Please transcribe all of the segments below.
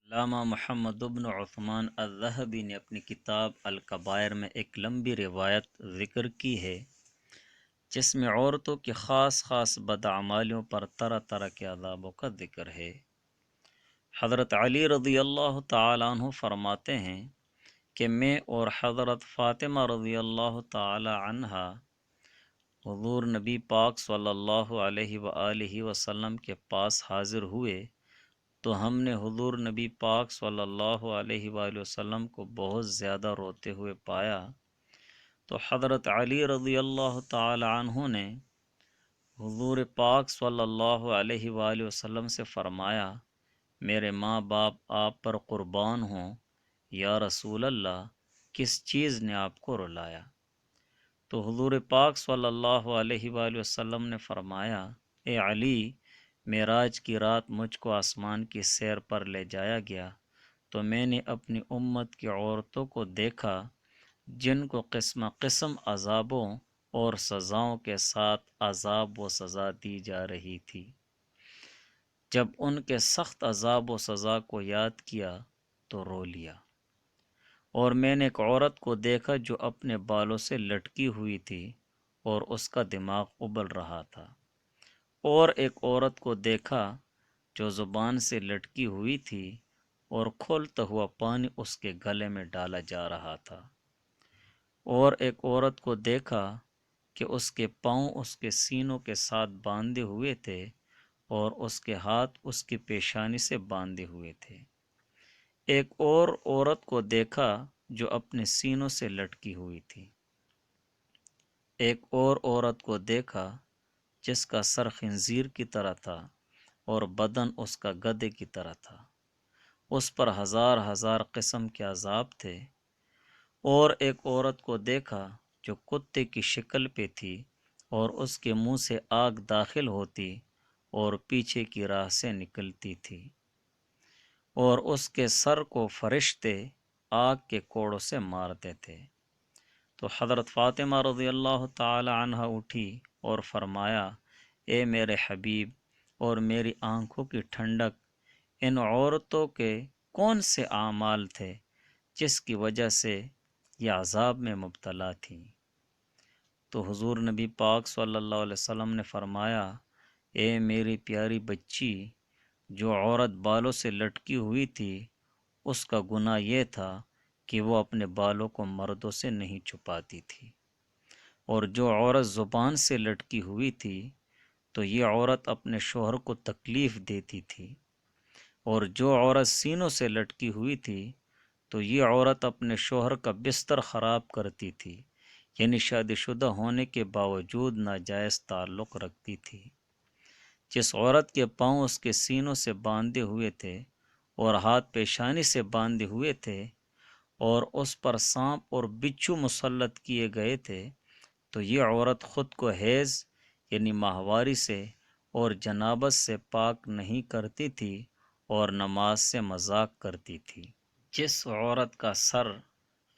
علامہ محمد بن عثمان الذہبی نے اپنی کتاب الکبائر میں ایک لمبی روایت ذکر کی ہے جس میں عورتوں کی خاص بدعمالیوں پر طرح طرح کے عذابوں کا ذکر ہے۔ حضرت علی رضی اللہ تعالی عنہ فرماتے ہیں کہ میں اور حضرت فاطمہ رضی اللہ تعالی عنہا حضور نبی پاک صلی اللہ علیہ وآلہ وسلم کے پاس حاضر ہوئے تو ہم نے حضور نبی پاک صلی اللہ علیہ وآلہ وسلم کو بہت زیادہ روتے ہوئے پایا، تو حضرت علی رضی اللہ تعالی عنہ نے حضور پاک صلی اللہ علیہ وآلہ وسلم سے فرمایا، میرے ماں باپ آپ پر قربان ہوں، یا رسول اللہ کس چیز نے آپ کو رلایا؟ تو حضور پاک صلی اللہ علیہ وآلہ وسلم نے فرمایا، اے علی، معراج کی رات مجھ کو آسمان کی سیر پر لے جایا گیا تو میں نے اپنی امت کی عورتوں کو دیکھا جن کو قسم قسم عذابوں اور سزاؤں کے ساتھ عذاب و سزا دی جا رہی تھی۔ جب ان کے سخت عذاب و سزا کو یاد کیا تو رو لیا۔ اور میں نے ایک عورت کو دیکھا جو اپنے بالوں سے لٹکی ہوئی تھی اور اس کا دماغ ابل رہا تھا، اور ایک عورت کو دیکھا جو زبان سے لٹکی ہوئی تھی اور کھولتا ہوا پانی اس کے گلے میں ڈالا جا رہا تھا، اور ایک عورت کو دیکھا کہ اس کے پاؤں اس کے سینوں کے ساتھ باندھے ہوئے تھے اور اس کے ہاتھ اس کی پیشانی سے باندھے ہوئے تھے۔ ایک اور عورت کو دیکھا جو اپنے سینوں سے لٹکی ہوئی تھی۔ ایک اور عورت کو دیکھا جس کا سر خنزیر کی طرح تھا اور بدن اس کا گدھے کی طرح تھا، اس پر ہزار ہزار قسم کے عذاب تھے۔ اور ایک عورت کو دیکھا جو کتے کی شکل پہ تھی اور اس کے منہ سے آگ داخل ہوتی اور پیچھے کی راہ سے نکلتی تھی، اور اس کے سر کو فرشتے آگ کے کوڑوں سے مارتے تھے۔ تو حضرت فاطمہ رضی اللہ تعالی عنہ اٹھی اور فرمایا، اے میرے حبیب اور میری آنکھوں کی ٹھنڈک، ان عورتوں کے کون سے اعمال تھے جس کی وجہ سے یہ عذاب میں مبتلا تھیں؟ تو حضور نبی پاک صلی اللہ علیہ وسلم نے فرمایا، اے میری پیاری بچی، جو عورت بالوں سے لٹکی ہوئی تھی اس کا گناہ یہ تھا کہ وہ اپنے بالوں کو مردوں سے نہیں چھپاتی تھی، اور جو عورت زبان سے لٹکی ہوئی تھی تو یہ عورت اپنے شوہر کو تکلیف دیتی تھی، اور جو عورت سینوں سے لٹکی ہوئی تھی تو یہ عورت اپنے شوہر کا بستر خراب کرتی تھی، یعنی شادی شدہ ہونے کے باوجود ناجائز تعلق رکھتی تھی۔ جس عورت کے پاؤں اس کے سینوں سے باندھے ہوئے تھے اور ہاتھ پیشانی سے باندھے ہوئے تھے اور اس پر سانپ اور بچھو مسلط کیے گئے تھے، تو یہ عورت خود کو حیض یعنی ماہواری سے اور جنابت سے پاک نہیں کرتی تھی اور نماز سے مذاق کرتی تھی۔ جس عورت کا سر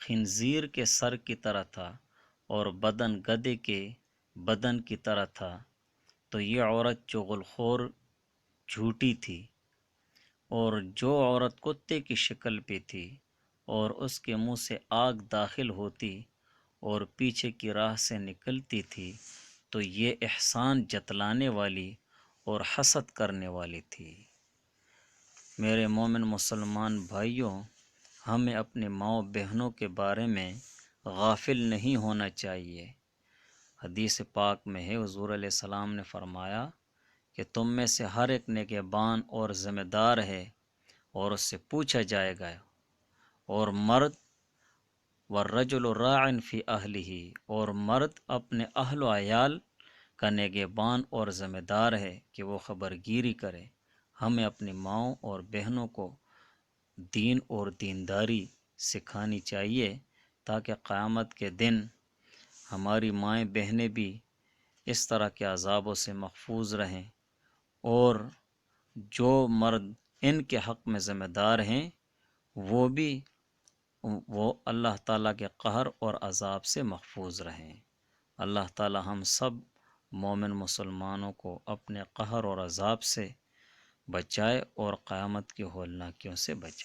خنزیر کے سر کی طرح تھا اور بدن گدھے کے بدن کی طرح تھا، تو یہ عورت چغل خور جھوٹی تھی، اور جو عورت کتے کی شکل پہ تھی اور اس کے منہ سے آگ داخل ہوتی اور پیچھے کی راہ سے نکلتی تھی، تو یہ احسان جتلانے والی اور حسد کرنے والی تھی۔ میرے مومن مسلمان بھائیوں، ہمیں اپنے ماؤں بہنوں کے بارے میں غافل نہیں ہونا چاہیے۔ حدیث پاک میں ہے، حضور علیہ السلام نے فرمایا کہ تم میں سے ہر ایک نگہبان اور ذمہ دار ہے اور اس سے پوچھا جائے گا، اور مرد والرجل راع فی اہلہ، اور مرد اپنے اہل و عیال کا نگہبان اور ذمہ دار ہے کہ وہ خبرگیری کرے۔ ہمیں اپنی ماؤں اور بہنوں کو دین اور دینداری سکھانی چاہیے تاکہ قیامت کے دن ہماری مائیں بہنیں بھی اس طرح کے عذابوں سے محفوظ رہیں، اور جو مرد ان کے حق میں ذمہ دار ہیں وہ اللہ تعالیٰ کے قہر اور عذاب سے محفوظ رہیں۔ اللہ تعالیٰ ہم سب مومن مسلمانوں کو اپنے قہر اور عذاب سے بچائے اور قیامت کی ہولناکیوں سے بچائے۔